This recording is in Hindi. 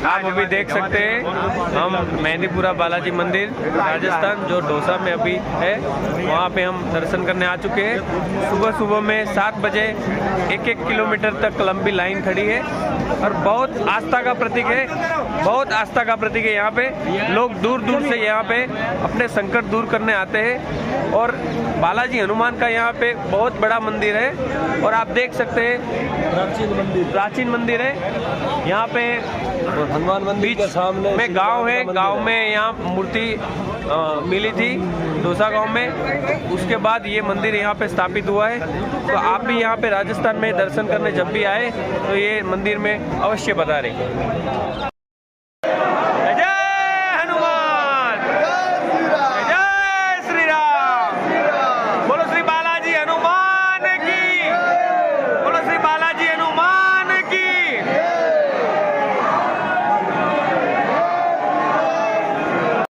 आप अभी देख सकते हैं हम मेहंदीपुरा बालाजी मंदिर राजस्थान जो डोसा में अभी है, वहाँ पे हम दर्शन करने आ चुके हैं। सुबह सुबह में 7 बजे 1-1 किलोमीटर तक लंबी लाइन खड़ी है और बहुत आस्था का प्रतीक है, बहुत आस्था का प्रतीक है। यहाँ पे लोग दूर दूर से यहाँ पे अपने संकट दूर करने आते हैं और बालाजी हनुमान का यहाँ पे बहुत बड़ा मंदिर है और आप देख सकते हैं प्राचीन मंदिर है। यहाँ पे हनुमान मंदिर के सामने में गांव है, गांव में यहाँ मूर्ति मिली थी डोसा गांव में, उसके बाद ये मंदिर यहाँ पे स्थापित हुआ है। तो आप भी यहाँ पे राजस्थान में दर्शन करने जब भी आए तो ये मंदिर में अवश्य पधारें।